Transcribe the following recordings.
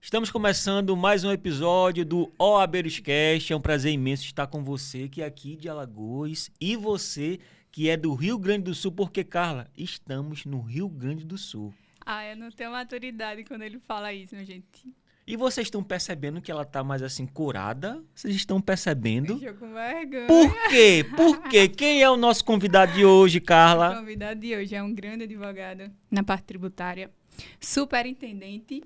Estamos começando mais um episódio do OAbeirosCast. É um prazer imenso estar com você que é aqui de Alagoas e você que é do Rio Grande do Sul, porque, Carla, estamos no Rio Grande do Sul. Eu não tenho maturidade quando ele fala isso, minha gente. E vocês estão percebendo que ela tá mais assim corada? Vocês estão percebendo? Estou com vergonha. Por quê? Por quê? Quem é o nosso convidado de hoje, O Carla? convidado de hoje é um grande advogado na parte tributária, superintendente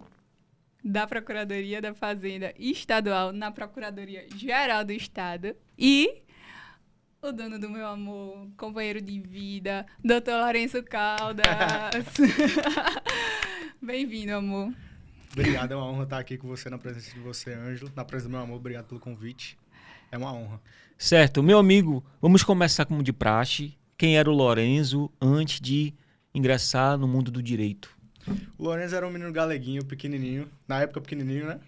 da Procuradoria da Fazenda Estadual na Procuradoria Geral do Estado e o dono do meu amor, companheiro de vida, Dr. Lourenço Caldas. Bem-vindo, amor. Obrigado, é uma honra estar aqui com você, na presença de você, Ângelo. Na presença do meu amor, obrigado pelo convite. É uma honra. Certo, meu amigo, vamos começar como de praxe. Quem era o Lorenzo antes de ingressar no mundo do direito? O Lourenço era um menino galeguinho, pequenininho. Na época, pequenininho, né?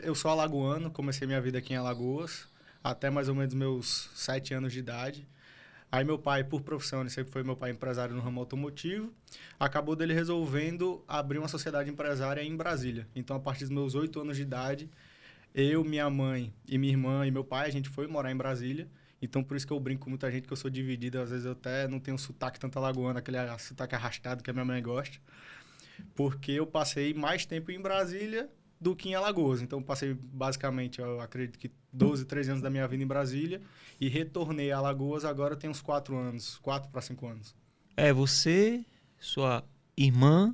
Eu sou alagoano, comecei minha vida aqui em Alagoas, até mais ou menos meus 7 anos de idade. Aí meu pai, por profissão, ele sempre foi meu pai empresário no ramo automotivo, acabou dele resolvendo abrir uma sociedade empresária em Brasília. Então, a partir dos meus 8 anos de idade, eu, minha mãe e minha irmã e meu pai, a gente foi morar em Brasília. Então, por isso que eu brinco com muita gente que eu sou dividido. Às vezes eu até não tenho sotaque tanto alagoano, aquele sotaque arrastado que a minha mãe gosta. Porque eu passei mais tempo em Brasília do que em Alagoas. Então, eu passei basicamente, eu acredito que 12, 13 anos da minha vida em Brasília e retornei a Alagoas. Agora eu tenho uns 4 anos, 4 para 5 anos. É você, sua irmã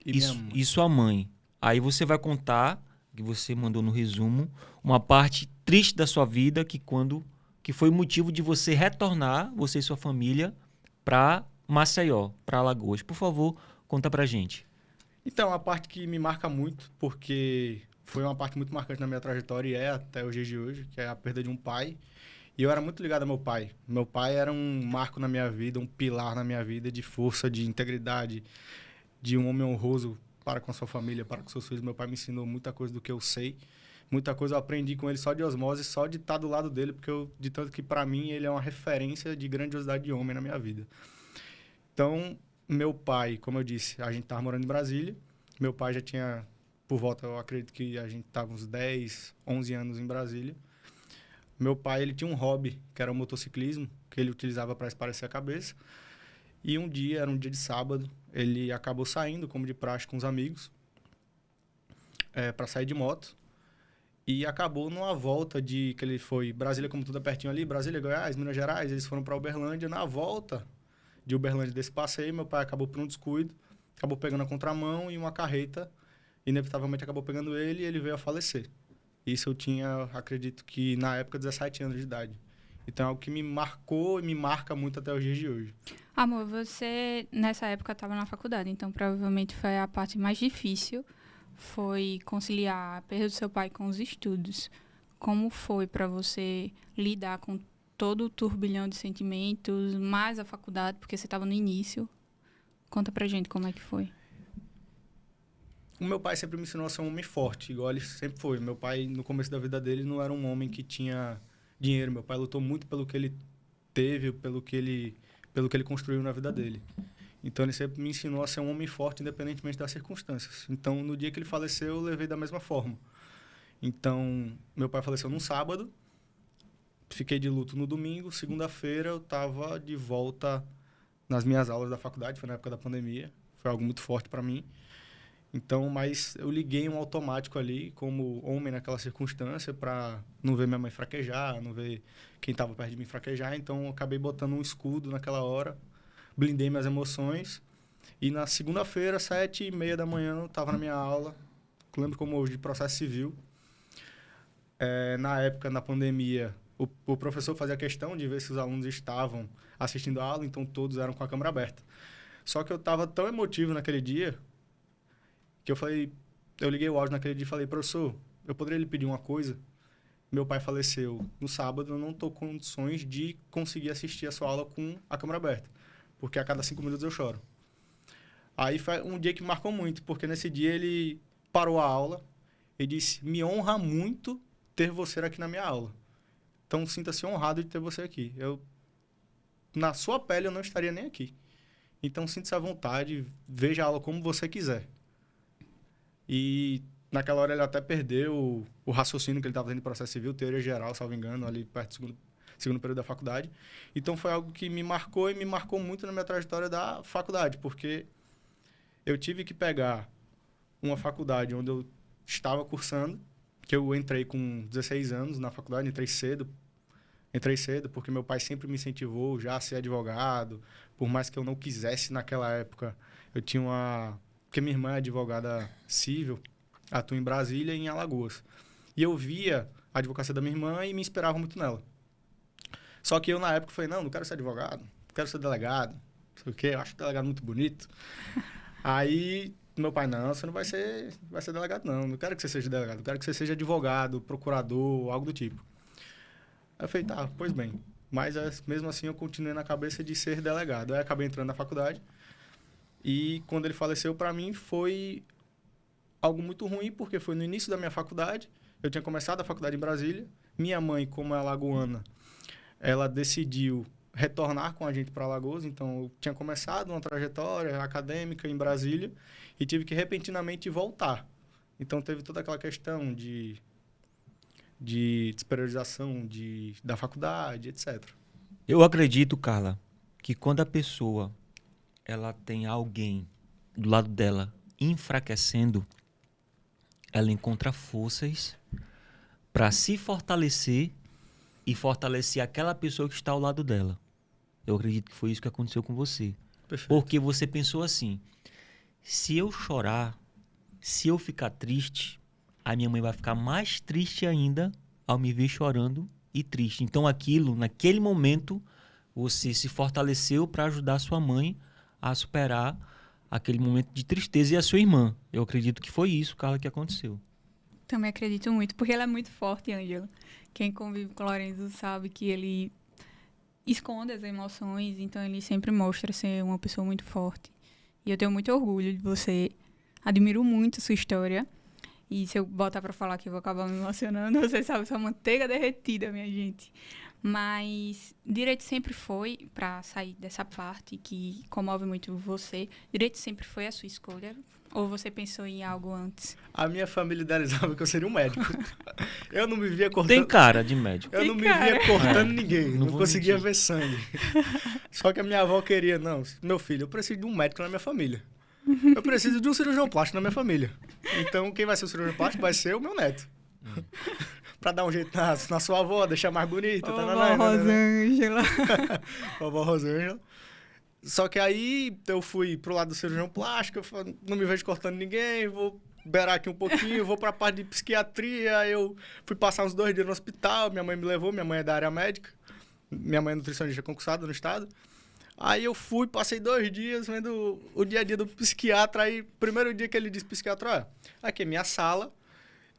E minha mãe. e sua mãe. Aí você vai contar, que você mandou no resumo, uma parte triste da sua vida que foi o motivo de você retornar, você e sua família, para Maceió, para Alagoas. Por favor, conta pra gente. Então, a parte que me marca muito, porque foi uma parte muito marcante na minha trajetória e é até os dias de hoje, que é a perda de um pai. E eu era muito ligado ao meu pai. Meu pai era um marco na minha vida, um pilar na minha vida de força, de integridade, de um homem honroso para com a sua família, para com seus filhos. Meu pai me ensinou muita coisa do que eu sei. Muita coisa eu aprendi com ele só de osmose, só de estar do lado dele, porque de tanto que para mim ele é uma referência de grandiosidade de homem na minha vida. Então, meu pai, como eu disse, a gente estava morando em Brasília. Meu pai já tinha, por volta, eu acredito que a gente estava uns 10, 11 anos em Brasília. Meu pai, ele tinha um hobby, que era o motociclismo, que ele utilizava para espairecer a cabeça. E um dia, era um dia de sábado, ele acabou saindo, como de praxe, com os amigos, para sair de moto. E acabou numa volta que ele foi, Brasília, como tudo é pertinho ali, Brasília, Goiás, Minas Gerais, eles foram para Uberlândia. Na volta de Uberlândia desse passeio, meu pai acabou por um descuido, acabou pegando a contramão e uma carreta, inevitavelmente acabou pegando ele e ele veio a falecer. Isso eu tinha, acredito que na época, 17 anos de idade. Então é algo que me marcou e me marca muito até os dias de hoje. Amor, você nessa época estava na faculdade, então provavelmente foi a parte mais difícil, foi conciliar a perda do seu pai com os estudos. Como foi para você lidar com todo o turbilhão de sentimentos, mais a faculdade, porque você estava no início? Conta pra gente como é que foi. O meu pai sempre me ensinou a ser um homem forte, igual ele sempre foi. Meu pai, no começo da vida dele, não era um homem que tinha dinheiro. Meu pai lutou muito pelo que ele teve, pelo que ele construiu na vida dele. Então, ele sempre me ensinou a ser um homem forte, independentemente das circunstâncias. Então, no dia que ele faleceu, eu levei da mesma forma. Então, meu pai faleceu num sábado, fiquei de luto no domingo. Segunda-feira, eu estava de volta nas minhas aulas da faculdade, foi na época da pandemia. Foi algo muito forte para mim. Então, mas eu liguei um automático ali, como homem naquela circunstância, para não ver minha mãe fraquejar, não ver quem estava perto de mim fraquejar. Então, eu acabei botando um escudo naquela hora, blindei minhas emoções. E na segunda-feira, 7h30 da manhã, eu estava na minha aula, lembro como hoje, de processo civil. Na época, na pandemia, o professor fazia questão de ver se os alunos estavam assistindo a aula, então todos eram com a câmera aberta. Só que eu estava tão emotivo naquele dia, que eu liguei o áudio naquele dia e falei: professor, eu poderia lhe pedir uma coisa? Meu pai faleceu no sábado, eu não estou com condições de conseguir assistir a sua aula com a câmera aberta, porque a cada 5 minutos eu choro. Aí foi um dia que me marcou muito, porque nesse dia ele parou a aula e disse: me honra muito ter você aqui na minha aula. Então sinta-se honrado de ter você aqui. Na sua pele eu não estaria nem aqui. Então sinta-se à vontade, veja a aula como você quiser. E naquela hora ele até perdeu o raciocínio que ele estava tendo em processo civil, teoria geral, salvo engano, ali perto do segundo período da faculdade. Então foi algo que me marcou e me marcou muito na minha trajetória da faculdade, porque eu tive que pegar uma faculdade onde eu estava cursando, que eu entrei com 16 anos na faculdade, entrei cedo porque meu pai sempre me incentivou já a ser advogado, por mais que eu não quisesse naquela época. Eu tinha uma... Porque minha irmã é advogada civil, atua em Brasília e em Alagoas. E eu via a advocacia da minha irmã e me inspirava muito nela. Só que eu, na época, falei, não quero ser advogado, quero ser delegado, não sei o quê, eu acho o delegado muito bonito. Aí, meu pai, não, você não vai ser delegado, não quero que você seja delegado, quero que você seja advogado, procurador, algo do tipo. Aí eu falei, tá, pois bem. Mas, mesmo assim, eu continuei na cabeça de ser delegado. Aí, acabei entrando na faculdade. E, quando ele faleceu, para mim, foi algo muito ruim, porque foi no início da minha faculdade. Eu tinha começado a faculdade em Brasília. Minha mãe, como é alagoana, ela decidiu retornar com a gente para Alagoas. Então, eu tinha começado uma trajetória acadêmica em Brasília e tive que, repentinamente, voltar. Então, teve toda aquela questão de despriorização da faculdade, etc. Eu acredito, Carla, que quando a pessoa ela tem alguém do lado dela enfraquecendo, ela encontra forças para se fortalecer e fortalecer aquela pessoa que está ao lado dela. Eu acredito que foi isso que aconteceu com você. Perfeito. Porque você pensou assim, se eu chorar, se eu ficar triste, a minha mãe vai ficar mais triste ainda ao me ver chorando e triste. Então naquele momento, você se fortaleceu para ajudar sua mãe a superar aquele momento de tristeza e a sua irmã. Eu acredito que foi isso, Carla, que aconteceu. Também acredito muito, porque ela é muito forte, Ângela. Quem convive com o Lorenzo sabe que ele esconde as emoções, então ele sempre mostra ser uma pessoa muito forte. E eu tenho muito orgulho de você. Admiro muito a sua história. E se eu botar pra falar aqui, eu vou acabar me emocionando. Você sabe, sua manteiga derretida, minha gente. Mas direito sempre foi, pra sair dessa parte que comove muito você, direito sempre foi a sua escolha? Ou você pensou em algo antes? A minha família idealizava que eu seria um médico. Eu não me via cortando... Tem cara de médico. Eu não me via cortando ninguém. não Não vou conseguia mentir. ver sangue. Só que a minha avó queria, não, meu filho, eu preciso de um médico na minha família. Eu preciso de um cirurgião plástico na minha família. Então, quem vai ser o cirurgião plástico vai ser o meu neto. Pra dar um jeito na sua avó, deixar mais bonita. Vovó Rosângela. Vovó Rosângela. Só que aí eu fui pro lado do cirurgião plástico, eu falei, não me vejo cortando ninguém, vou beirar aqui um pouquinho, vou pra parte de psiquiatria. Eu fui passar uns 2 dias no hospital, minha mãe me levou, minha mãe é da área médica, minha mãe é nutricionista concursada no estado. Aí eu fui, passei 2 dias vendo o dia a dia do psiquiatra. Aí, primeiro dia que ele disse psiquiatra, aqui é minha sala.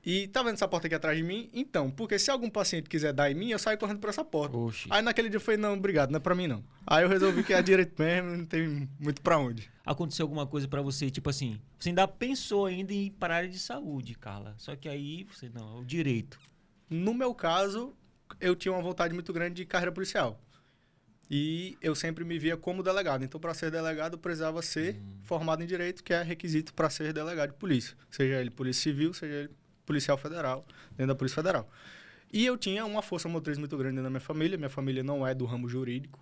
E tá vendo essa porta aqui atrás de mim? Então, porque se algum paciente quiser dar em mim, eu saio correndo por essa porta. Oxi. Aí naquele dia eu falei, não, obrigado, não é pra mim não. Aí eu resolvi que é direito mesmo, não tem muito pra onde. Aconteceu alguma coisa pra você, tipo assim, você ainda pensou ainda em ir para a área de saúde, Carla. Só que aí você, não, é o direito. No meu caso, eu tinha uma vontade muito grande de carreira policial. E eu sempre me via como delegado. Então, para ser delegado, eu precisava ser formado em direito, que é requisito para ser delegado de polícia. Seja ele polícia civil, seja ele policial federal, dentro da Polícia Federal. E eu tinha uma força motriz muito grande dentro da minha família. Minha família não é do ramo jurídico.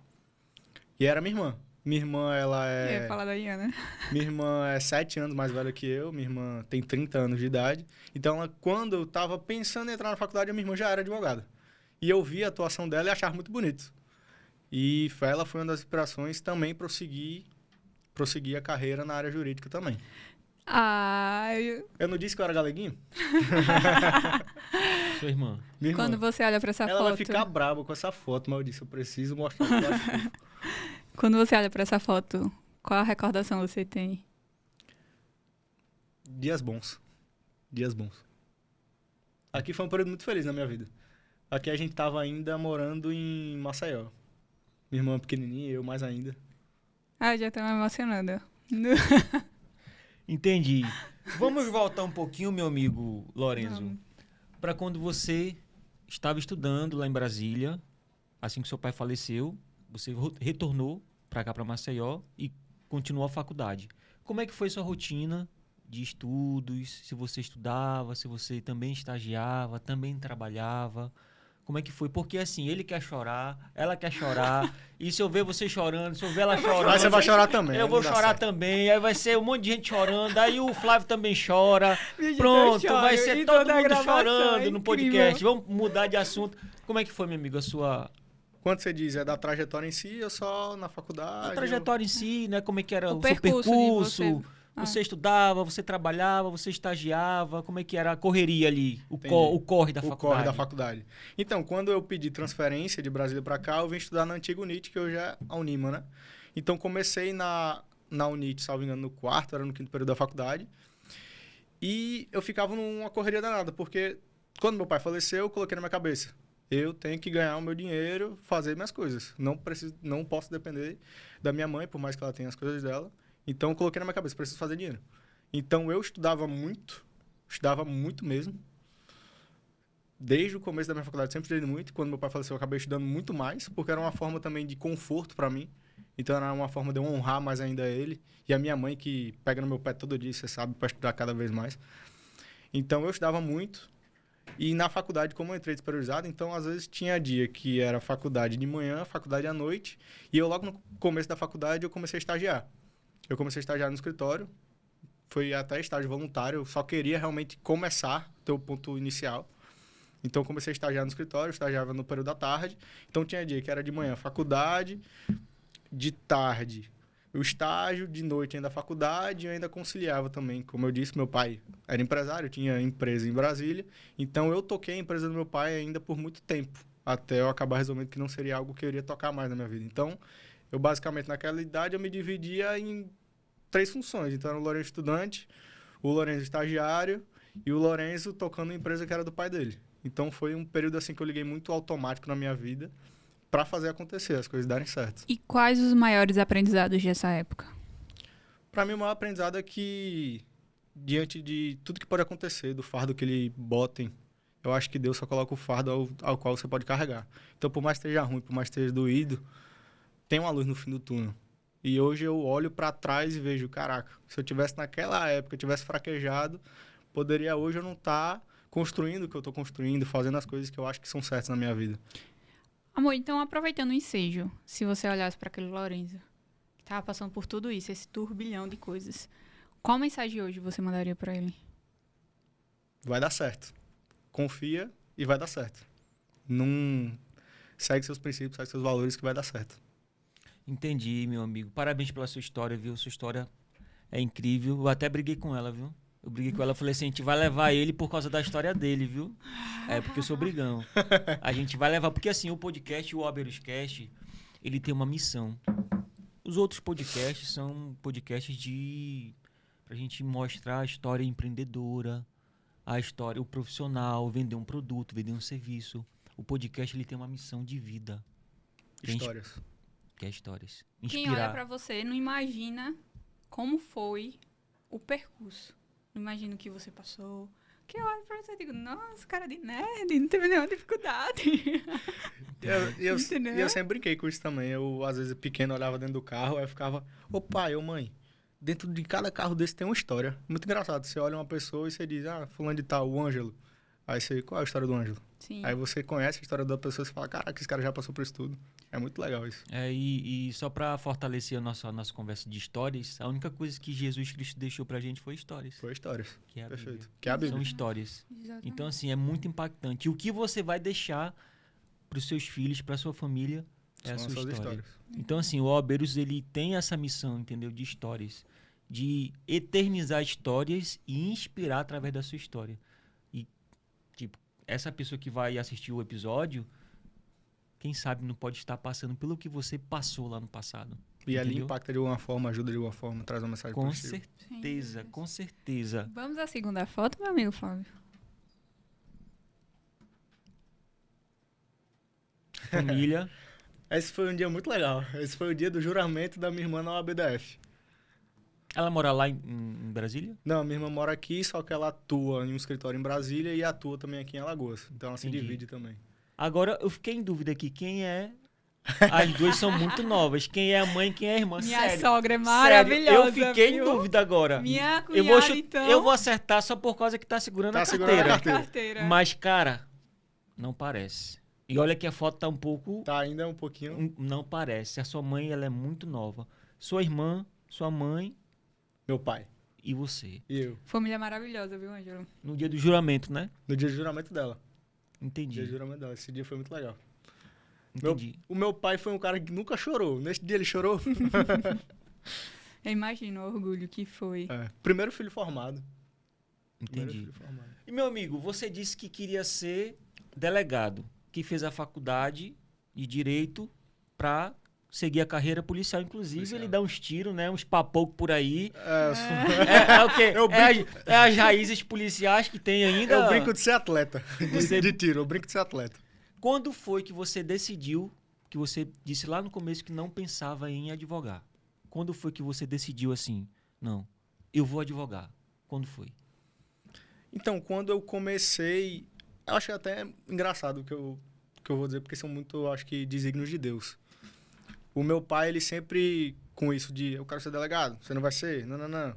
E era minha irmã. Minha irmã, ela Eu é... ia falar da Iana. Minha irmã é 7 anos mais velha que eu. Minha irmã tem 30 anos de idade. Então, quando eu estava pensando em entrar na faculdade, a minha irmã já era advogada. E eu vi a atuação dela e achava muito bonito. E ela foi uma das inspirações também para prosseguir a carreira na área jurídica também. Eu não disse que eu era galeguinho? Sua irmã. Minha irmã. Quando você olha pra essa Ela foto... vai ficar brava com essa foto, mas eu disse, eu preciso mostrar que eu acho fofo. Quando você olha pra essa foto, qual a recordação você tem? Dias bons. Dias bons. Aqui foi um período muito feliz na minha vida. Aqui a gente tava ainda morando em Maceió. Minha irmã pequenininha, eu mais ainda. Já tô me emocionando. Entendi. Vamos voltar um pouquinho, meu amigo Lorenzo, para quando você estava estudando lá em Brasília, assim que seu pai faleceu, você retornou para cá, para Maceió, e continuou a faculdade. Como é que foi sua rotina de estudos, se você estudava, se você também estagiava, também trabalhava. Como é que foi? Porque assim, ele quer chorar, ela quer chorar, e se eu ver você chorando, se eu ver ela chorando... Mas você vai chorar também. Eu vou não dá chorar certo. também, aí vai ser um monte de gente chorando, aí o Flávio também chora. Gente, Pronto, eu choro vai ser em todo toda a mundo gravação, chorando é no incrível. podcast. Vamos mudar de assunto. Como é que foi, meu amigo, a sua Quando você diz, é da trajetória em si, ou só na faculdade? a trajetória em si, né? Como é que era O o seu percurso de percurso? você. Você estudava, você trabalhava, você estagiava, como é que era a correria ali, Entendi. o corre da O faculdade? corre da faculdade. Então, quando eu pedi transferência de Brasília para cá, eu vim estudar na antiga UNIT, que hoje é a Unima, né? Então, comecei na UNIT, salvo engano, no quarto, era no quinto período da faculdade. E eu ficava numa correria danada, porque quando meu pai faleceu, eu coloquei na minha cabeça. Eu tenho que ganhar o meu dinheiro, fazer minhas coisas. Não posso depender da minha mãe, por mais que ela tenha as coisas dela. Então, eu coloquei na minha cabeça, preciso fazer dinheiro. Então, eu estudava muito mesmo. Desde o começo da minha faculdade, sempre estudei muito. Quando meu pai faleceu, eu acabei estudando muito mais, porque era uma forma também de conforto para mim. Então, era uma forma de eu honrar mais ainda ele. E a minha mãe, que pega no meu pé todo dia, você sabe, para estudar cada vez mais. Então, eu estudava muito. E na faculdade, como eu entrei despriorizado, então, às vezes, tinha dia que era faculdade de manhã, faculdade à noite. E eu, logo no começo da faculdade, eu comecei a estagiar. Eu comecei a estagiar no escritório. Foi até estágio voluntário. Eu só queria realmente começar, ter o ponto inicial. Então, eu comecei a estagiar no escritório, estagiava no período da tarde. Então, tinha dia que era de manhã faculdade, de tarde o estágio, de noite ainda a faculdade, e eu ainda conciliava também. Como eu disse, meu pai era empresário, tinha empresa em Brasília. Então, eu toquei a empresa do meu pai ainda por muito tempo, até eu acabar resolvendo que não seria algo que eu iria tocar mais na minha vida. Então, eu basicamente, naquela idade, eu me dividia em 3 funções. Então, era o Lourenço estudante, o Lourenço estagiário e o Lourenço tocando a empresa que era do pai dele. Então, foi um período assim que eu liguei muito automático na minha vida para fazer acontecer, as coisas darem certo. E quais os maiores aprendizados dessa época? Para mim, o maior aprendizado é que, diante de tudo que pode acontecer, do fardo que ele botem, eu acho que Deus só coloca o fardo ao qual você pode carregar. Então, por mais que esteja ruim, por mais que esteja doído, tem uma luz no fim do túnel. E hoje eu olho para trás e vejo, caraca, se eu tivesse naquela época, eu tivesse fraquejado, poderia hoje eu não estar construindo o que eu estou construindo, fazendo as coisas que eu acho que são certas na minha vida. Amor, então aproveitando o ensejo, se você olhasse para aquele Lourenço, que estava passando por tudo isso, esse turbilhão de coisas, qual mensagem hoje você mandaria para ele? Vai dar certo. Confia e vai dar certo. Não segue seus princípios, segue seus valores que vai dar certo. Entendi, meu amigo. Parabéns pela sua história, viu? Sua história é incrível. Eu até briguei com ela, viu? Eu briguei com ela, falei assim, a gente vai levar ele por causa da história dele, viu? É, porque eu sou brigão. A gente vai levar, porque assim, o podcast, o Oberuscast, ele tem uma missão. Os outros podcasts são podcasts pra gente mostrar a história empreendedora, a história, o profissional, vender um produto, vender um serviço. O podcast, ele tem uma missão de vida. Histórias. Que é histórias. Quem olha para você não imagina como foi o percurso. Não imagina o que você passou. Que eu olho pra você e digo, nossa, cara de nerd, não teve nenhuma dificuldade. Eu sempre brinquei com isso também. Eu, às vezes, pequeno, olhava dentro do carro, aí eu ficava, ô pai, ô mãe, dentro de cada carro desse tem uma história. Muito engraçado. Você olha uma pessoa e você diz, fulano de tal, o Ângelo. Aí você, qual é a história do Ângelo? Sim. Aí você conhece a história da pessoa e você fala, caraca, esse cara já passou por isso tudo. É muito legal isso. E só para fortalecer a nossa conversa de histórias, a única coisa que Jesus Cristo deixou pra gente foi histórias. Foi histórias. Que é a Perfeito. Bíblia. Que é a São Bíblia. histórias. Exatamente. Então, assim, é muito impactante. E o que você vai deixar pros seus filhos, pra sua família, é a São sua as suas história. histórias. Então, assim, o Oberus, ele tem essa missão, entendeu? De histórias. De eternizar histórias e inspirar através da sua história. E, tipo, essa pessoa que vai assistir o episódio, quem sabe não pode estar passando pelo que você passou lá no passado. E ali Entendeu? impacta de alguma forma, ajuda de alguma forma, traz uma mensagem Com positiva. certeza, Sim. com certeza. Vamos à segunda foto, meu amigo Flávio? Família. Esse foi um dia muito legal. Esse foi o dia do juramento da minha irmã na OABDF. Ela mora lá em Brasília? Não, minha irmã mora aqui, só que ela atua em um escritório em Brasília e atua também aqui em Alagoas. Então ela se Entendi. divide também. Agora, eu fiquei em dúvida aqui. Quem é As duas são muito novas. Quem é a mãe e quem é a irmã? Minha Sério. sogra é Sério, maravilhosa. eu fiquei em viu? dúvida agora. Minha Eu cunhada, então. eu vou acertar só por causa que tá segurando Tá a segurando a carteira. carteira. Mas, cara, não parece. E olha que a foto tá um pouco... Tá ainda um pouquinho. Não parece. A sua mãe, ela é muito nova. Sua irmã, sua mãe Meu pai. e você. E eu. Família maravilhosa, viu, Ângelo? No dia do juramento, né? No dia de juramento dela. Entendi. Dia de juramento dela. Esse dia foi muito legal. Entendi. O meu pai foi um cara que nunca chorou. Nesse dia ele chorou. Eu imagino o orgulho que foi. Primeiro filho formado. Primeiro Entendi. filho formado. E, meu amigo, você disse que queria ser delegado, que fez a faculdade de Direito para seguir a carreira policial. Inclusive, Policial. ele dá uns tiros, né? Uns papoucos por aí. Eu sou- É o quê? Eu É as raízes policiais que tem ainda. Eu brinco de ser atleta. Você- De tiro, eu brinco de ser atleta. Quando foi que você decidiu, que você disse lá no começo que não pensava em advogar? Quando foi que você decidiu assim, não, eu vou advogar? Quando foi? Então, quando eu comecei... Eu acho até engraçado o que eu vou dizer, porque são muito, acho que, desígnios de Deus. O meu pai, ele sempre, com isso de, eu quero ser delegado, você não vai ser? Não, não, não.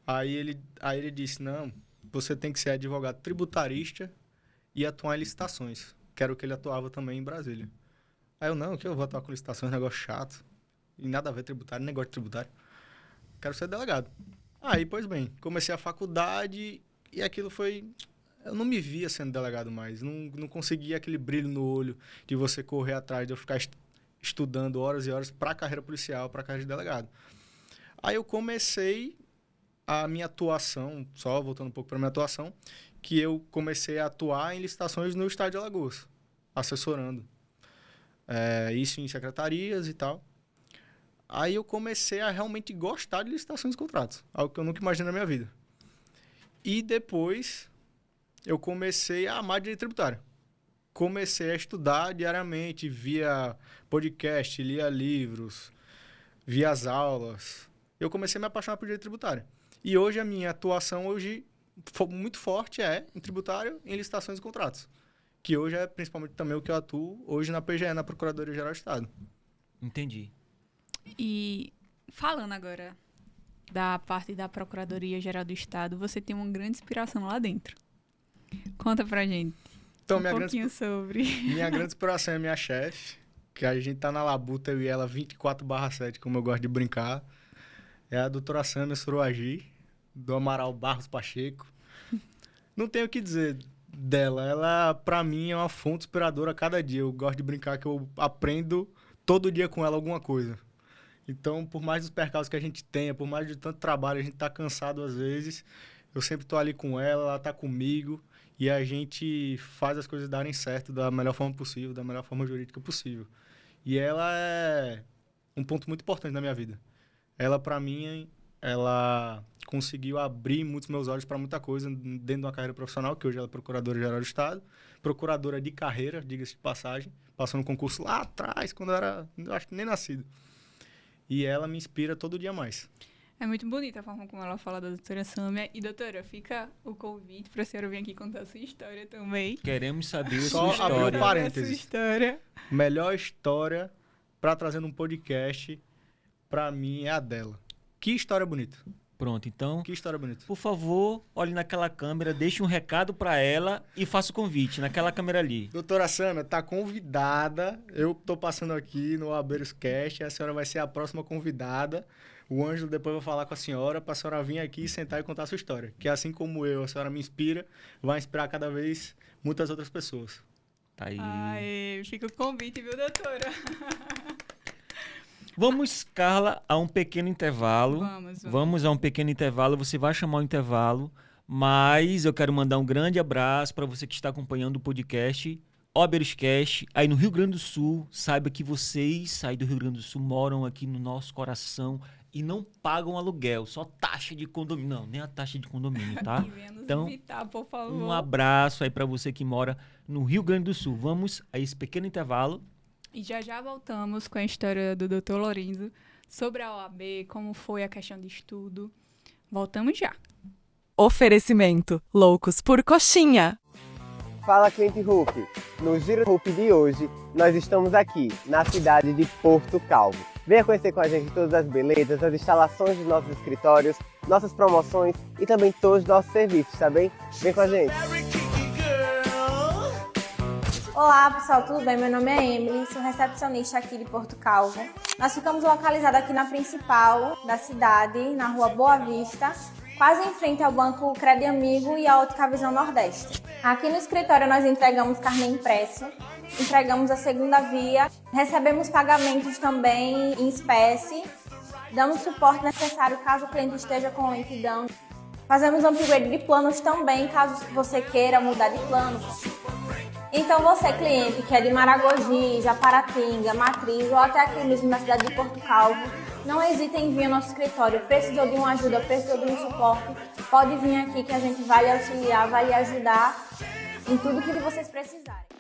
Aí ele disse, não, você tem que ser advogado tributarista e atuar em licitações, que era o que ele atuava também em Brasília. Aí eu, não, que eu vou atuar com licitações, negócio chato, e nada a ver tributário, negócio de tributário. Quero ser delegado. Aí, pois bem, comecei a faculdade e aquilo foi... Eu não me via sendo delegado mais, não conseguia aquele brilho no olho de você correr atrás, de eu ficar estudando horas e horas para a carreira policial, para a carreira de delegado. Aí eu comecei a minha atuação, só voltando um pouco para a minha atuação, que eu comecei a atuar em licitações no estado de Alagoas, assessorando. Isso em secretarias e tal. Aí eu comecei a realmente gostar de licitações e contratos, algo que eu nunca imaginei na minha vida. E depois eu comecei a amar direito tributário. Comecei a estudar diariamente, via podcast, lia livros, via as aulas. Eu comecei a me apaixonar por direito tributário. E hoje a minha atuação muito forte é em tributário, em licitações e contratos. Que hoje é principalmente também o que eu atuo hoje na PGE, na Procuradoria-Geral do Estado. Entendi. E falando agora da parte da Procuradoria-Geral do Estado, você tem uma grande inspiração lá dentro. Conta pra gente Então, um pouquinho sobre. minha grande inspiração é minha chefe, que a gente tá na labuta, eu e ela 24/7, como eu gosto de brincar. É a doutora Sâmia Suruagi, do Amaral Barros Pacheco. Não tenho o que dizer dela. Ela, pra mim, é uma fonte inspiradora a cada dia. Eu gosto de brincar que eu aprendo todo dia com ela alguma coisa. Então, por mais dos percalços que a gente tenha, por mais de tanto trabalho, a gente tá cansado às vezes, eu sempre tô ali com ela tá comigo, e a gente faz as coisas darem certo da melhor forma possível, da melhor forma jurídica possível. E ela é um ponto muito importante na minha vida. Ela, pra mim, ela conseguiu abrir muitos meus olhos para muita coisa dentro de uma carreira profissional, que hoje ela é Procuradora-Geral do Estado, procuradora de carreira, diga-se de passagem, passou no concurso lá atrás, quando eu acho que nem nascido. E ela me inspira todo dia mais. É muito bonita a forma como ela fala da doutora Sâmia. E, doutora, fica o convite para a senhora vir aqui contar a sua história também. Queremos saber a Só sua abrir história. um parênteses. A sua história. Melhor história para trazer num podcast, pra mim, é a dela. Que história bonita. Pronto, então, Que história bonita. por favor, olhe naquela câmera, deixe um recado para ela e faça o convite naquela câmera ali. Doutora Sâmia, tá convidada. Eu tô passando aqui no Abeiros Cast. A senhora vai ser a próxima convidada. O Ângelo depois vai falar com a senhora pra senhora vir aqui, sentar e contar a sua história. Que assim como eu, a senhora me inspira, vai inspirar cada vez muitas outras pessoas. Tá aí. Ai, fica o convite, viu, doutora? Vamos, Carla, a um pequeno intervalo. Vamos a um pequeno intervalo. Você vai chamar o intervalo, mas eu quero mandar um grande abraço para você que está acompanhando o podcast Oberuscast, aí no Rio Grande do Sul. Saiba que vocês aí do Rio Grande do Sul moram aqui no nosso coração e não pagam aluguel, só taxa de condomínio. Não, nem a taxa de condomínio, tá? Então, visitar, por favor. Um abraço aí para você que mora no Rio Grande do Sul. Vamos a esse pequeno intervalo. E já voltamos com a história do Dr. Lorenzo sobre a OAB, como foi a questão de estudo. Voltamos já. Oferecimento: Loucos por Coxinha. Fala Cliente Hulk! No Giro Hulk de hoje, nós estamos aqui, na cidade de Porto Calvo. Venha conhecer com a gente todas as belezas, as instalações dos nossos escritórios, nossas promoções e também todos os nossos serviços, tá bem? Vem com a gente! Olá pessoal, tudo bem? Meu nome é Emily, sou recepcionista aqui de Porto Calvo. Nós ficamos localizados aqui na principal da cidade, na rua Boa Vista, quase em frente ao Banco Crédito Amigo e à Ótica Visão Nordeste. Aqui no escritório nós entregamos carnê impresso, entregamos a segunda via, recebemos pagamentos também em espécie, damos suporte necessário caso o cliente esteja com lentidão. Fazemos upgrade de planos também, caso você queira mudar de plano. Então você, cliente que é de Maragogi, Japaratinga, Matriz ou até aqui mesmo na cidade de Porto Calvo, não hesite em vir ao nosso escritório. Precisou de uma ajuda, precisou de um suporte, pode vir aqui que a gente vai lhe auxiliar, vai lhe ajudar em tudo que vocês precisarem.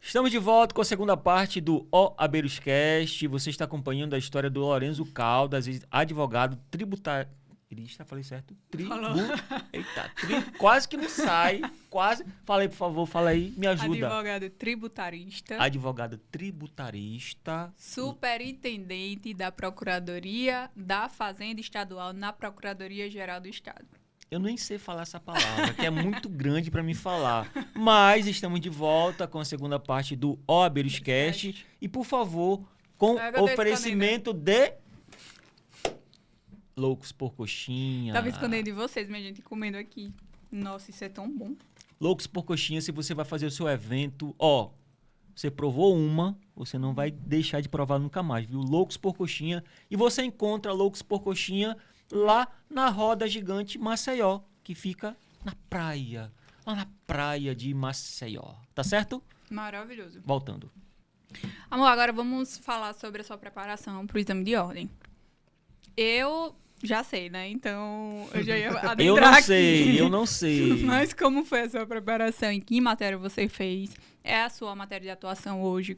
Estamos de volta com a segunda parte do O Abeiroscast. Você está acompanhando a história do Lorenzo Caldas, advogado tributarista. Falei certo? Quase que não sai. Quase. Falei, por favor, fala aí, me ajuda. Advogado tributarista. Advogado tributarista. Superintendente da Procuradoria da Fazenda Estadual na Procuradoria-Geral do Estado. Eu nem sei falar essa palavra, que é muito grande para me falar. Mas estamos de volta com a segunda parte do O Abeiroscast. E, por favor, com oferecimento de Loucos por Coxinha. Tava escondendo de vocês, minha gente, comendo aqui. Nossa, isso é tão bom. Loucos por Coxinha, se você vai fazer o seu evento, você provou uma, você não vai deixar de provar nunca mais, viu? Loucos por Coxinha. E você encontra Loucos por Coxinha lá na Roda Gigante Maceió, que fica na praia, lá na praia de Maceió. Tá certo? Maravilhoso. Voltando. Amor, agora vamos falar sobre a sua preparação pro exame de ordem. Eu já sei, né? Então, eu já ia adentrar aqui. Eu não sei. Mas como foi a sua preparação? Em que matéria você fez? É a sua matéria de atuação hoje?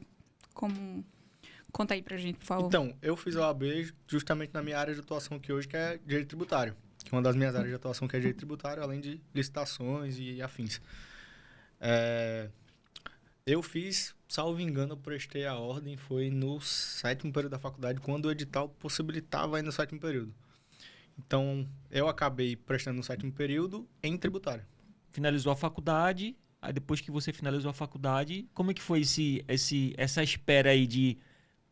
Conta aí pra gente, por favor. Então, eu fiz a OAB justamente na minha área de atuação aqui hoje, que é direito tributário. Que é uma das minhas áreas de atuação, que é direito tributário, além de licitações e afins. Eu fiz, salvo engano, eu prestei a ordem, foi no 7º período da faculdade, quando o edital possibilitava ir no 7º período. Então, eu acabei prestando no 7º período em tributário. Finalizou a faculdade, aí depois que você finalizou a faculdade, como é que foi essa espera aí de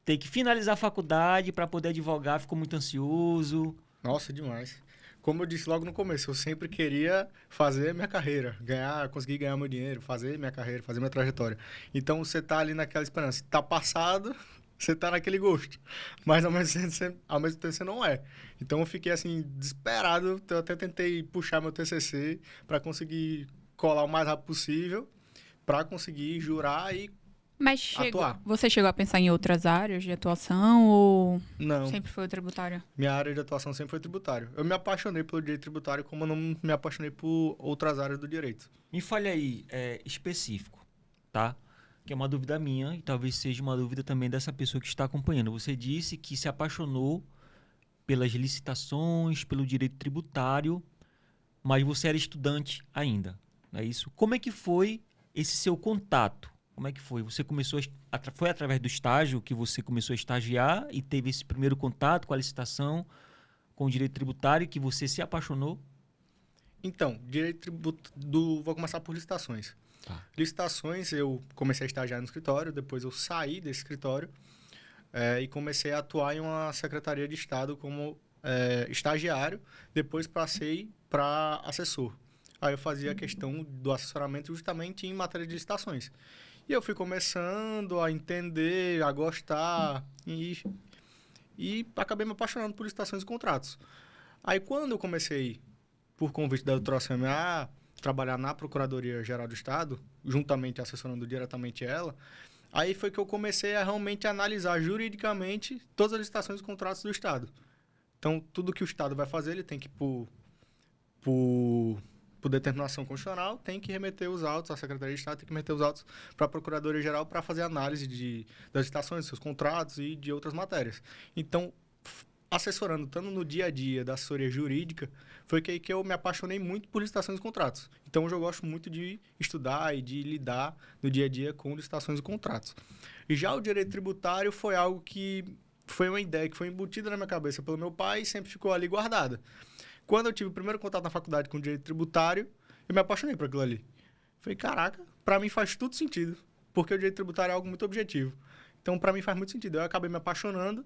ter que finalizar a faculdade para poder advogar? Ficou muito ansioso? Nossa, demais. Como eu disse logo no começo, eu sempre queria fazer minha carreira, conseguir ganhar meu dinheiro, fazer minha carreira, fazer minha trajetória. Então, você tá ali naquela esperança. Tá passado, você tá naquele gosto. Mas, ao mesmo tempo, você não é. Então, eu fiquei, assim, desesperado. Eu até tentei puxar meu TCC para conseguir colar o mais rápido possível, para conseguir jurar e Mas atuar. Você chegou a pensar em outras áreas de atuação ou Não. sempre foi o tributário? Minha área de atuação sempre foi tributário. Eu me apaixonei pelo direito tributário como eu não me apaixonei por outras áreas do direito. Me fale aí, específico, tá? que é uma dúvida minha e talvez seja uma dúvida também dessa pessoa que está acompanhando. Você disse que se apaixonou pelas licitações, pelo direito tributário, mas você era estudante ainda, não é isso? Como é que foi esse seu contato? Como é que foi? Você começou foi através do estágio que você começou a estagiar e teve esse primeiro contato com a licitação, com o direito tributário, que você se apaixonou? Então, vou começar por licitações. Tá. Licitações, eu comecei a estagiar no escritório, depois eu saí desse escritório e comecei a atuar em uma secretaria de Estado como estagiário, depois passei para assessor. Aí eu fazia a questão do assessoramento justamente em matéria de licitações. E eu fui começando a entender, a gostar e acabei me apaixonando por licitações e contratos. Aí quando eu comecei, por convite da doutora Sâmia, a trabalhar na Procuradoria-Geral do Estado, juntamente assessorando diretamente ela, aí foi que eu comecei a realmente analisar juridicamente todas as licitações e contratos do Estado. Então, tudo que o Estado vai fazer, ele tem que, por determinação constitucional, tem que remeter os autos, a Secretaria de Estado tem que remeter os autos para a Procuradoria-Geral para fazer análise das licitações, dos seus contratos e de outras matérias. Então, assessorando, estando no dia a dia da assessoria jurídica, foi que eu me apaixonei muito por licitações e contratos. Então, hoje eu gosto muito de estudar e de lidar no dia a dia com licitações e contratos. E já o direito tributário foi algo que foi uma ideia que foi embutida na minha cabeça pelo meu pai e sempre ficou ali guardada. Quando eu tive o primeiro contato na faculdade com o direito tributário, eu me apaixonei por aquilo ali. Falei, caraca, para mim faz tudo sentido, porque o direito tributário é algo muito objetivo. Então, para mim faz muito sentido. Eu acabei me apaixonando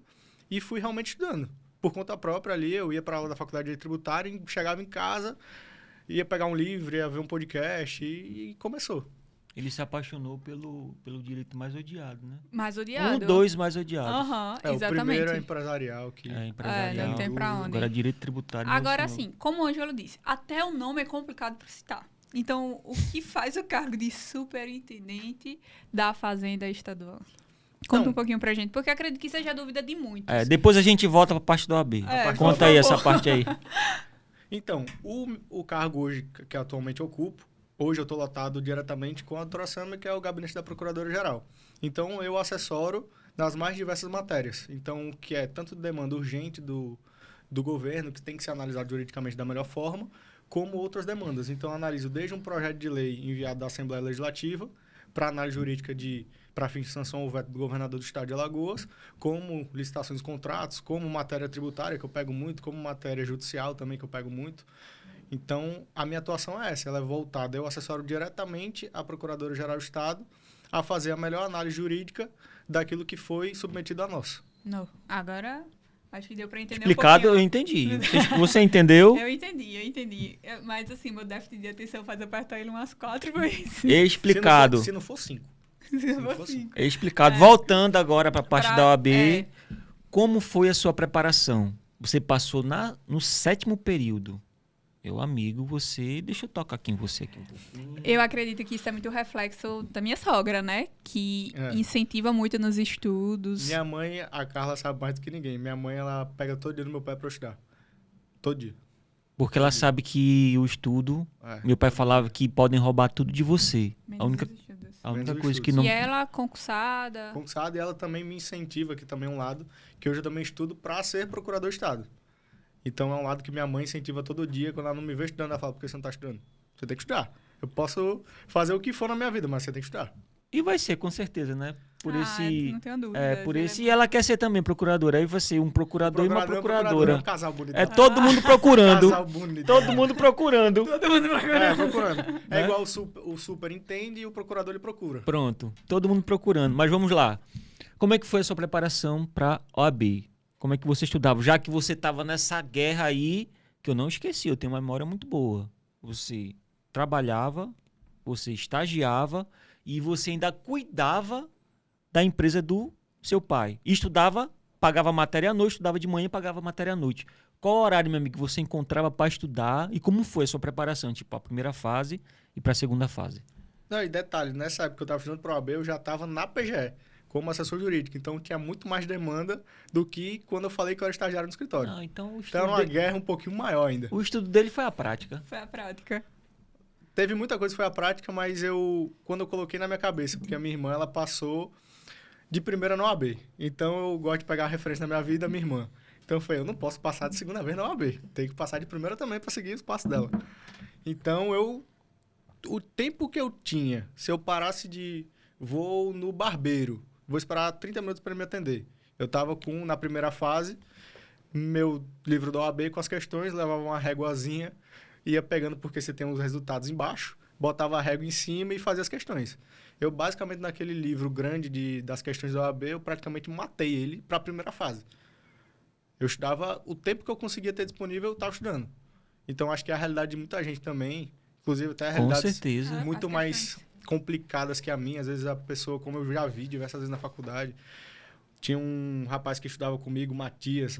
e fui realmente estudando. Por conta própria ali, eu ia para a aula da faculdade de direito tributário e chegava em casa, ia pegar um livro, ia ver um podcast e começou. Ele se apaixonou pelo direito mais odiado, né? Mais odiado. Dois mais odiados. Aham, O exatamente. primeiro é empresarial. Empresarial. não tem pra onde. Agora, direito tributário. Agora, nossa, assim, como o Ângelo disse, até o nome é complicado para citar. Então, o que faz o cargo de superintendente da Fazenda Estadual? Conta Então, um pouquinho pra gente, porque eu acredito que seja a dúvida de muitos. depois a gente volta para a parte do OAB. Conta aí essa parte aí. Então, o cargo hoje que atualmente ocupo, hoje eu estou lotado diretamente com a doutora Sâmia, que é o gabinete da Procuradora-Geral. Então, eu assessoro nas mais diversas matérias. Então, que é tanto demanda urgente do governo, que tem que ser analisado juridicamente da melhor forma, como outras demandas. Então, eu analiso desde um projeto de lei enviado da Assembleia Legislativa para análise jurídica para fins de sanção ou veto do governador do Estado de Alagoas, como licitações e contratos, como matéria tributária, que eu pego muito, como matéria judicial também, que eu pego muito. Então, a minha atuação é essa, ela é voltada, eu assessoro diretamente a Procuradora-Geral do Estado a fazer a melhor análise jurídica daquilo que foi submetido a nós. Não. Agora, acho que deu para entender Explicado, um eu pouquinho. entendi. Você entendeu? Eu entendi. Mas, assim, meu déficit de atenção faz apertar ele umas 4 vezes. Explicado. Se não for 5. Se não for assim. Explicado. Voltando agora para a parte da OAB, é. como foi a sua preparação? Você passou no 7º período. Meu amigo, deixa eu tocar aqui em você aqui um pouquinho. Eu acredito que isso é muito reflexo da minha sogra, né? Que incentiva muito nos estudos. Minha mãe, a Carla, sabe mais do que ninguém. Minha mãe, ela pega todo dia no meu pé para eu estudar. Todo dia. Porque ela sabe que o estudo... Meu pai falava que podem roubar tudo de você. Menos A única os estudos. coisa que não... E ela, concursada. Concursada, e ela também me incentiva, que também é um lado, que hoje eu também estudo para ser procurador de Estado. Então, é um lado que minha mãe incentiva todo dia. Quando ela não me vê estudando, ela fala, por que você não está estudando? Você tem que estudar. Eu posso fazer o que for na minha vida, mas você tem que estudar. E vai ser, com certeza, né? Não tenho dúvida. E ela quer ser também procuradora. Aí vai ser um procurador e uma procuradora. É um casal bonito. Todo mundo procurando. Casal bonito. Todo mundo procurando. Procurando. Né? Igual o super entende e o procurador ele procura. Pronto. Todo mundo procurando. Mas vamos lá. Como é que foi a sua preparação para OAB? Como é que você estudava? Já que você estava nessa guerra aí, que eu não esqueci, eu tenho uma memória muito boa. Você trabalhava, você estagiava e você ainda cuidava da empresa do seu pai. E estudava, pagava matéria à noite, estudava de manhã e pagava matéria à noite. Qual horário, meu amigo, que você encontrava para estudar e como foi a sua preparação? Tipo, a primeira fase e para a segunda fase. Não, e detalhe, nessa época que eu estava estudando para a OAB, eu já estava na PGE. Como assessor jurídico. Então, tinha muito mais demanda do que quando eu falei que eu era estagiário no escritório. Então, era uma guerra um pouquinho maior ainda. O estudo dele foi a prática. Foi a prática. Teve muita coisa que foi a prática, mas quando eu coloquei na minha cabeça, porque a minha irmã, ela passou de primeira na OAB. Então, eu gosto de pegar a referência na minha vida, a minha irmã. Então, eu não posso passar de segunda vez na OAB. Tenho que passar de primeira também para seguir os passos dela. Então, o tempo que eu tinha, se eu parasse vou no barbeiro, vou esperar 30 minutos para ele me atender. Eu estava na primeira fase, meu livro da OAB com as questões, levava uma réguazinha, ia pegando porque você tem os resultados embaixo, botava a régua em cima e fazia as questões. Eu, basicamente, naquele livro grande das questões da OAB, eu praticamente matei ele para a primeira fase. Eu estudava o tempo que eu conseguia ter disponível, eu estava estudando. Então, acho que é a realidade de muita gente também, inclusive até realidades Com certeza. muito mais complicadas que a minha. Às vezes a pessoa, como eu já vi diversas vezes na faculdade, tinha um rapaz que estudava comigo,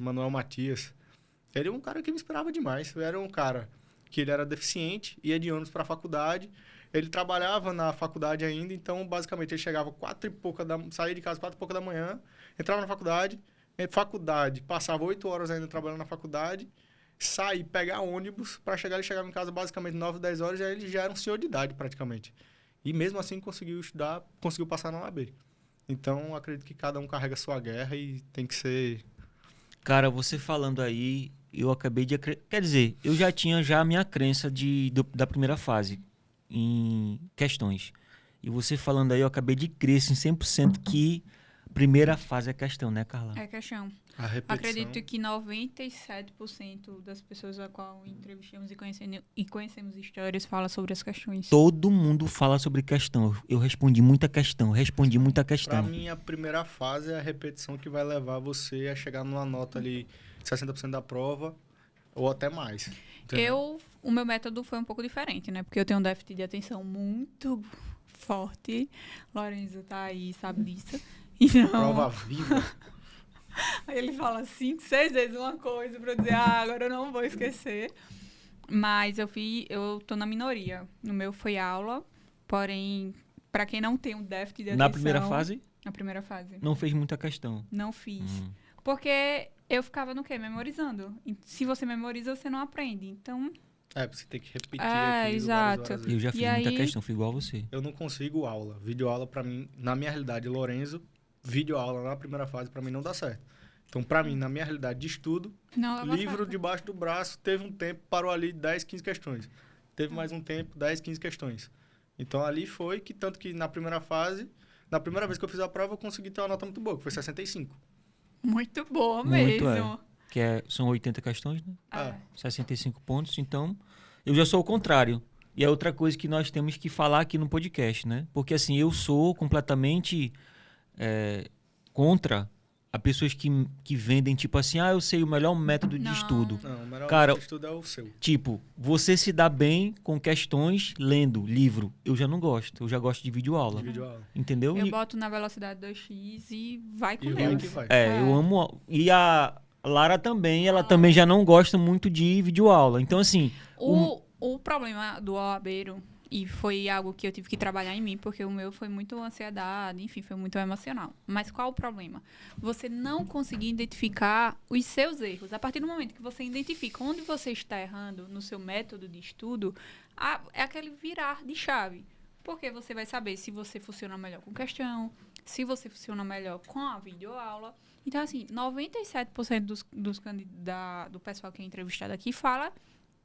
Manuel Matias. Ele é um cara que me inspirava demais. Eu era um cara que ele era deficiente, ia de ônibus para a faculdade. Ele trabalhava na faculdade ainda, então, basicamente, ele chegava saía de casa 4h pouca da manhã, entrava na faculdade, passava 8 horas ainda trabalhando na faculdade, sair, pegar ônibus, para ele chegava em casa basicamente 9, 10 horas, e aí ele já era um senhor de idade, praticamente. E mesmo assim conseguiu estudar, conseguiu passar na OAB. Então, acredito que cada um carrega a sua guerra e tem que ser... Cara, você falando aí, eu acabei de... Quer dizer, eu já tinha a minha crença da primeira fase em questões. E você falando aí, eu acabei de crer assim, 100% que primeira fase é questão, né, Carla? É questão. A repetição. Acredito que 97% das pessoas a qual entrevistamos e conhecemos histórias fala sobre as questões. Todo mundo fala sobre questão. Eu respondi muita questão. Pra mim, a primeira fase é a repetição que vai levar você a chegar numa nota ali 60% da prova ou até mais. Entendeu? O meu método foi um pouco diferente, né? Porque eu tenho um déficit de atenção muito forte. Lorenzo tá aí, sabe disso. Então, Prova viva. aí ele fala 5, 6 vezes uma coisa pra eu dizer, agora eu não vou esquecer. Mas eu tô na minoria. No meu foi aula, porém, pra quem não tem um déficit de atenção... Na primeira fase? Na primeira fase. Não fez muita questão. Não fiz. Porque eu ficava no quê? Memorizando. E se você memoriza, você não aprende. Então... Você tem que repetir aquilo exato. várias vezes. Eu já fiz muita questão, fui igual a você. Eu não consigo aula. Videoaula, pra mim, na minha realidade, Lorenzo, videoaula na primeira fase, pra mim, não dá certo. Então, pra mim, na minha realidade de estudo, livro debaixo do braço, teve um tempo, parou ali 10, 15 questões. Teve mais um tempo, 10, 15 questões. Então, ali foi que, tanto que na primeira fase, na primeira vez que eu fiz a prova, eu consegui ter uma nota muito boa, que foi 65. Muito boa Muito, mesmo. São 80 questões, né? 65 pontos, então eu já sou o contrário. E é outra coisa que nós temos que falar aqui no podcast, né? Porque assim, eu sou completamente contra a pessoas que vendem, tipo assim, eu sei o melhor método de estudo. Não, o melhor Cara, método de estudo é o seu. Tipo, você se dá bem com questões lendo livro. Eu já não gosto. Eu já gosto de videoaula. Entendeu? Eu boto na velocidade 2x e vai com E Deus. vai que vai. Eu amo... E a Lara também, ela também já não gosta muito de videoaula. Então, assim... O problema do OABeiro, e foi algo que eu tive que trabalhar em mim, porque o meu foi muito ansiedade, enfim, foi muito emocional. Mas qual o problema? Você não conseguir identificar os seus erros. A partir do momento que você identifica onde você está errando no seu método de estudo, é aquele virar de chave. Porque você vai saber se você funciona melhor com questão, se você funciona melhor com a videoaula. Então, assim, 97% do pessoal que é entrevistado aqui fala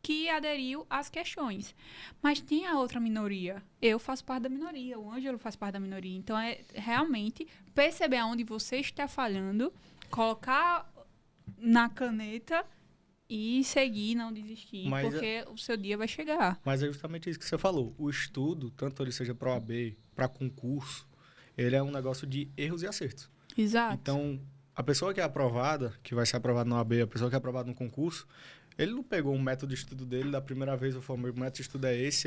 que aderiu às questões. Mas tem a outra minoria. Eu faço parte da minoria, o Ângelo faz parte da minoria. Então, é realmente perceber aonde você está falhando, colocar na caneta e seguir, não desistir, porque o seu dia vai chegar. Mas é justamente isso que você falou. O estudo, tanto ele seja para OAB, para concurso, ele é um negócio de erros e acertos. Exato. Então, a pessoa que é aprovada, que vai ser aprovada na OAB, a pessoa que é aprovada no concurso, ele não pegou um método de estudo dele da primeira vez, o método de estudo é esse,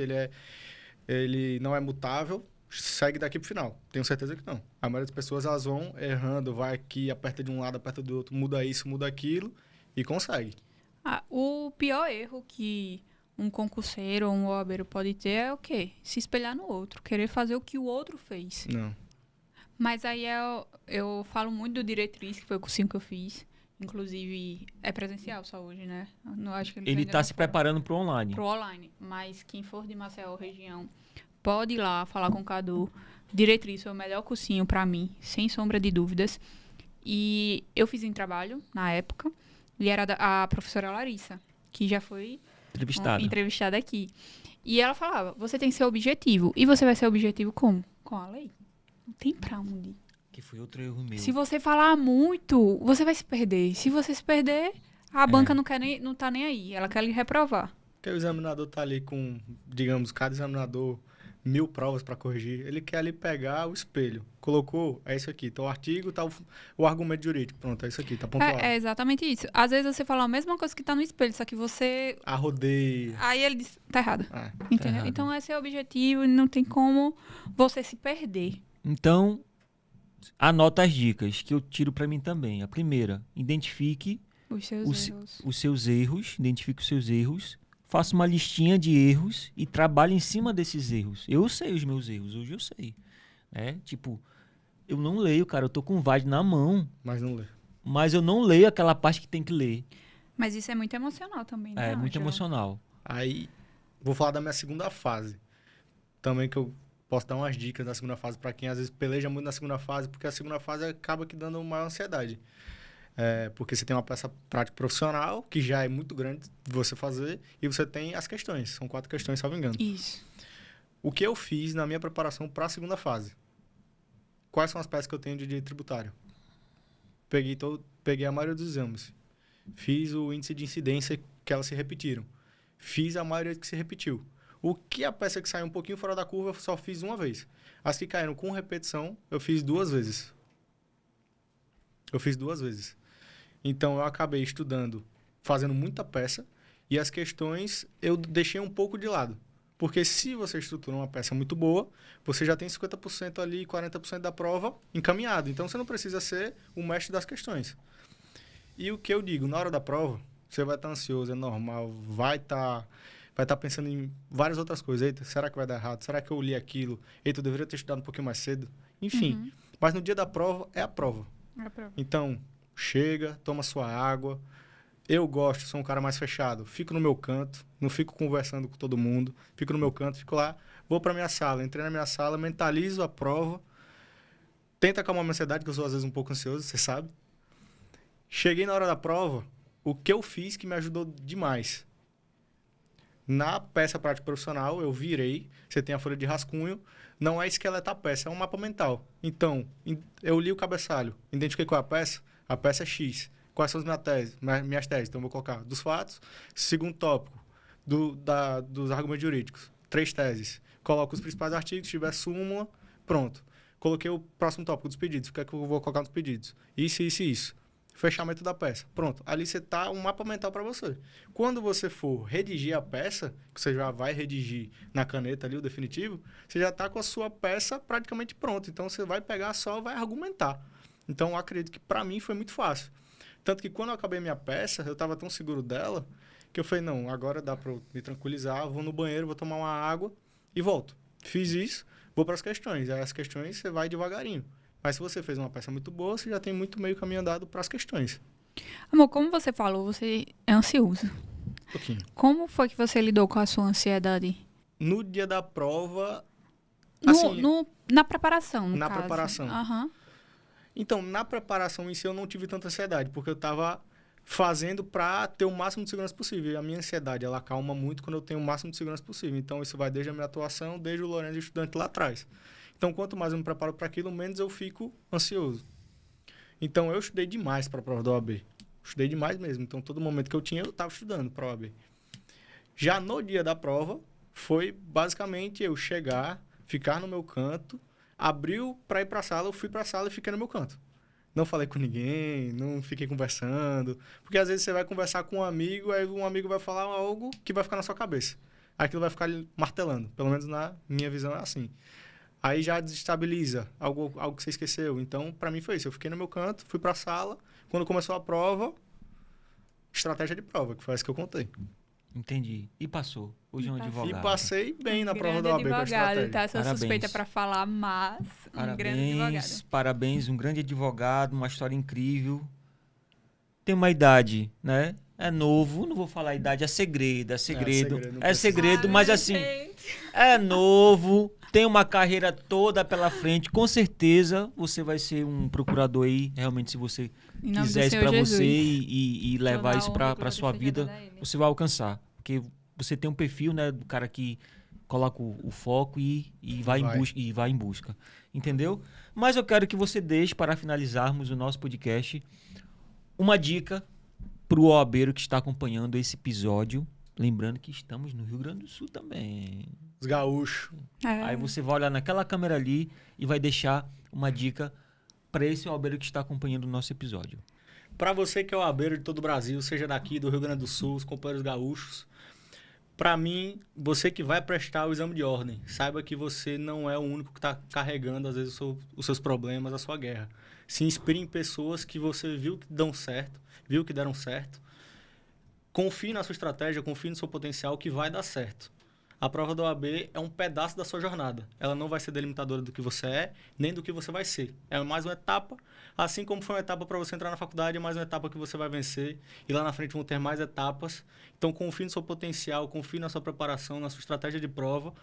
ele não é mutável, segue daqui pro final. Tenho certeza que não. A maioria das pessoas, elas vão errando, vai aqui, aperta de um lado, aperta do outro, muda isso, muda aquilo e consegue. O pior erro que um concurseiro ou um OABeiro pode ter é o quê? Se espelhar no outro, querer fazer o que o outro fez. Não. Mas aí eu falo muito do Diretriz, que foi o cursinho que eu fiz, Inclusive, é presencial só hoje, né? Não acho que Ele ainda está não se foram preparando para o online. pro online. Mas quem for de Maceió, região, pode ir lá falar com o Cadu. Diretriz foi o melhor cursinho pra mim, sem sombra de dúvidas. E eu fiz em trabalho, na época, e era a professora Larissa, que já foi entrevistada aqui. E ela falava, você tem seu objetivo. E você vai ser objetivo como? Com a lei. Não tem pra onde ir. Que foi outro erro meu. Se você falar muito, você vai se perder. Se você se perder, a banca não tá nem aí. Ela quer lhe reprovar. Porque o examinador tá ali com, digamos, cada examinador 1000 provas para corrigir. Ele quer ali pegar o espelho. Colocou, é isso aqui. Tá o artigo, tá o argumento jurídico. Pronto, é isso aqui, tá pontuado. É exatamente isso. Às vezes você fala a mesma coisa que tá no espelho, só que você... Arrodeia. Aí ele diz, tá errado. Entendeu? Tá errado. Então esse é o objetivo e não tem como você se perder. Então, anota as dicas que eu tiro para mim também. A primeira, identifique Os seus erros. os seus erros, identifique os seus erros, faça uma listinha de erros e trabalhe em cima desses erros. Eu sei os meus erros, hoje eu sei. Né? Tipo, eu não leio, cara, eu tô com o VAD na mão, Mas não lê. mas eu não leio aquela parte que tem que ler. Mas isso é muito emocional também, né? É muito Ângela? emocional. Aí, vou falar da minha segunda fase. Também que eu posso dar umas dicas da segunda fase para quem às vezes peleja muito na segunda fase, porque a segunda fase acaba que dando maior ansiedade. Porque você tem uma peça prática profissional, que já é muito grande de você fazer, e você tem as questões. São 4 questões, salvo engano. Isso. O que eu fiz na minha preparação para a segunda fase? Quais são as peças que eu tenho de direito tributário? Peguei a maioria dos exames. Fiz o índice de incidência que elas se repetiram. Fiz a maioria que se repetiu. O que a peça que saiu um pouquinho fora da curva, eu só fiz uma vez. As que caíram com repetição, eu fiz 2 vezes. Então, eu acabei estudando, fazendo muita peça, e as questões eu deixei um pouco de lado. Porque se você estrutura uma peça muito boa, você já tem 50% ali, 40% da prova encaminhado. Então, você não precisa ser o mestre das questões. E o que eu digo, na hora da prova, você vai estar ansioso, é normal, vai estar pensando em várias outras coisas. Eita, será que vai dar errado? Será que eu li aquilo? Eita, eu deveria ter estudado um pouquinho mais cedo. Enfim, mas no dia da prova, é a prova. Então, chega, toma sua água. Eu gosto, sou um cara mais fechado. Fico no meu canto, não fico conversando com todo mundo. Fico no meu canto, fico lá, vou para minha sala. Entrei na minha sala, mentalizo a prova. Tento acalmar minha ansiedade, que eu sou às vezes um pouco ansioso, você sabe. Cheguei na hora da prova, o que eu fiz que me ajudou demais? Na peça prática profissional, eu virei, você tem a folha de rascunho, não é esqueleto a peça, é um mapa mental. Então, eu li o cabeçalho, identifiquei qual é a peça é X. Quais são as minhas teses? Então, eu vou colocar dos fatos, segundo tópico, dos argumentos jurídicos, 3 teses. Coloco os principais artigos, se tiver súmula, pronto. Coloquei o próximo tópico dos pedidos, o que é que eu vou colocar nos pedidos? Isso, isso e isso. Fechamento da peça. Pronto. Ali você tá um mapa mental para você. Quando você for redigir a peça, que você já vai redigir na caneta ali o definitivo, você já tá com a sua peça praticamente pronta. Então você vai pegar só, vai argumentar. Então eu acredito que para mim foi muito fácil. Tanto que quando eu acabei minha peça, eu tava tão seguro dela, que eu falei, não, agora dá para me tranquilizar, vou no banheiro, vou tomar uma água e volto. Fiz isso, vou para as questões. Aí as questões você vai devagarinho. Mas se você fez uma peça muito boa, você já tem muito meio caminho andado para as questões. Amor, como você falou, você é ansioso. Um pouquinho. Como foi que você lidou com a sua ansiedade? No dia da prova... Na preparação, no na caso. preparação. Aham. Então, na preparação em si, eu não tive tanta ansiedade, porque eu estava fazendo para ter o máximo de segurança possível. E a minha ansiedade, ela calma muito quando eu tenho o máximo de segurança possível. Então, isso vai desde a minha atuação, desde o Lourenço estudante lá atrás. Então, quanto mais eu me preparo para aquilo, menos eu fico ansioso. Então, eu estudei demais para a prova da OAB. Estudei demais mesmo. Então, todo momento que eu tinha, eu estava estudando para a OAB. Já no dia da prova, foi basicamente eu chegar, ficar no meu canto, abriu para ir para a sala, eu fui para a sala e fiquei no meu canto. Não falei com ninguém, não fiquei conversando. Porque às vezes você vai conversar com um amigo, aí um amigo vai falar algo que vai ficar na sua cabeça. Aquilo vai ficar martelando. Pelo menos na minha visão é assim. Aí já desestabiliza algo que você esqueceu. Então, para mim foi isso. Eu fiquei no meu canto, fui para a sala. Quando começou a prova, estratégia de prova, que foi essa que eu contei. Entendi. E passou. Hoje é um E passou. advogado. E passei bem na prova da OAB com a advogado, estratégia. tá? Sou Parabéns. suspeita para falar, mas um grande advogado. Parabéns, um grande advogado, uma história incrível. tem uma idade, né? É novo, não vou falar a idade, é segredo, não é segredo, precisa. mas assim, é novo, tem uma carreira toda pela frente, com certeza você vai ser um procurador aí, realmente, se você Em nome do quiser isso Senhor para você Jesus. e levar Toda isso honra e para glória sua seja vida, dada a Ele. você vai alcançar, porque você tem um perfil, né, do cara que coloca o foco e vai em busca, entendeu? Mas eu quero que você deixe, para finalizarmos o nosso podcast, uma dica para o OABeiro que está acompanhando esse episódio, lembrando que estamos no Rio Grande do Sul também. Os gaúchos. Aí você vai olhar naquela câmera ali e vai deixar uma dica para esse OABeiro que está acompanhando o nosso episódio. Para você que é o OABeiro de todo o Brasil, seja daqui do Rio Grande do Sul, os companheiros gaúchos, para mim, você que vai prestar o exame de ordem, saiba que você não é o único que está carregando, às vezes, os seus problemas, a sua guerra. Se inspire em pessoas que você viu que dão certo, viu que deram certo. Confie na sua estratégia, confie no seu potencial que vai dar certo. A prova da OAB é um pedaço da sua jornada. Ela não vai ser delimitadora do que você é, nem do que você vai ser. É mais uma etapa, assim como foi uma etapa para você entrar na faculdade, é mais uma etapa que você vai vencer. E lá na frente vão ter mais etapas. Então, confie no seu potencial, confie na sua preparação, na sua estratégia de prova.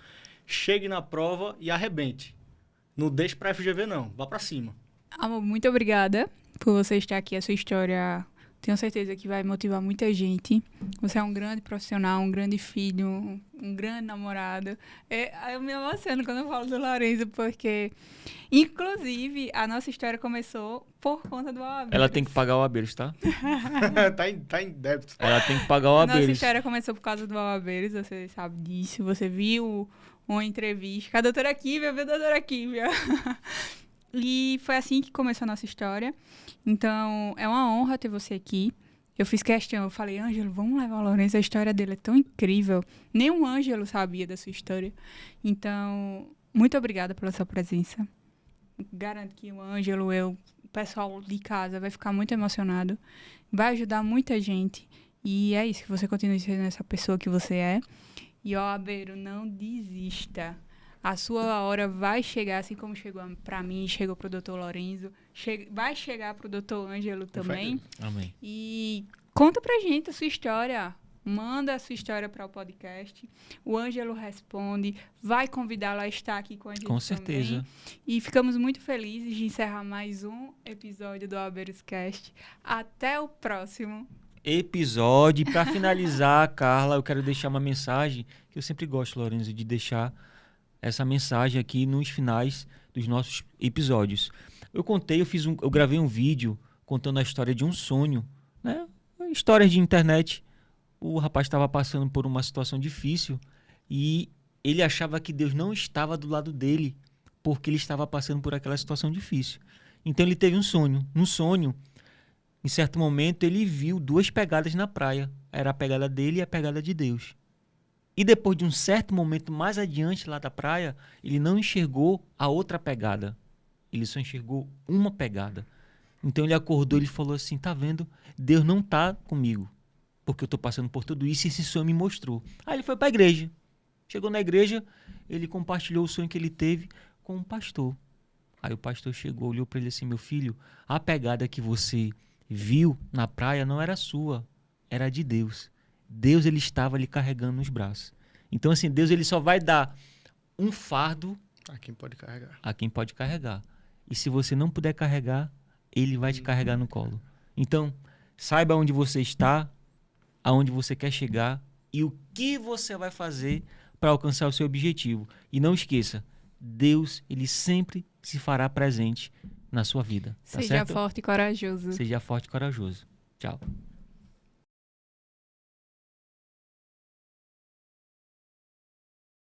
Chegue na prova e arrebente. Não deixe para FGV, não. Vá para cima. Amor, muito obrigada por você estar aqui. A sua história, tenho certeza que vai motivar muita gente. Você é um grande profissional, um grande filho, um grande namorado. Eu me emociono quando eu falo do Lorenzo, porque, inclusive, a nossa história começou por conta do OAB. Ela tem que pagar o OABeiros, tá? tá em débito. Ela tem que pagar o A nossa OABeiros. história começou por causa do OABeiros, você sabe disso. Você viu uma entrevista com a doutora Kívia, viu, doutora Kívia? E foi assim que começou a nossa história. Então, é uma honra ter você aqui. Eu fiz questão, eu falei, Ângelo, vamos levar o Lorenzo, a história dele é tão incrível. Nem o Ângelo sabia da sua história. Então, muito obrigada pela sua presença. Garanto que o Ângelo, o pessoal de casa vai ficar muito emocionado. Vai ajudar muita gente. E é isso, que você continue sendo essa pessoa que você é. E, ó, Abeiro, não desista. A sua hora vai chegar, assim como chegou para mim, chegou pro Dr. Lorenzo, vai chegar pro Dr. Ângelo também. Amém. E conta pra gente a sua história. Manda a sua história para o podcast. O Ângelo responde, vai convidá-lo a estar aqui com a gente Com certeza. também. E ficamos muito felizes de encerrar mais um episódio do OABeiros Cast. Até o próximo episódio. Para finalizar, Carla, eu quero deixar uma mensagem que eu sempre gosto, Lorenzo, de deixar essa mensagem aqui nos finais dos nossos episódios. Eu gravei um vídeo contando a história de um sonho, né? Histórias de internet. O rapaz estava passando por uma situação difícil e ele achava que Deus não estava do lado dele porque ele estava passando por aquela situação difícil. Então ele teve um sonho. No sonho, em certo momento, ele viu duas pegadas na praia. Era a pegada dele e a pegada de Deus. E depois de um certo momento mais adiante lá da praia, ele não enxergou a outra pegada. Ele só enxergou uma pegada. Então ele acordou e falou assim, tá vendo? Deus não tá comigo, porque eu tô passando por tudo isso e esse sonho me mostrou. Aí ele foi para a igreja. Chegou na igreja, ele compartilhou o sonho que ele teve com um pastor. Aí o pastor chegou, olhou para ele assim, meu filho, a pegada que você viu na praia não era sua, era de Deus. Deus, ele estava lhe carregando nos braços. Então, assim, Deus, ele só vai dar um fardo A quem pode carregar. a quem pode carregar. E se você não puder carregar, ele vai te carregar no colo. Então, saiba onde você está, aonde você quer chegar e o que você vai fazer para alcançar o seu objetivo. E não esqueça, Deus, ele sempre se fará presente na sua vida. Tá Seja certo? forte e corajoso. Seja forte e corajoso. Tchau.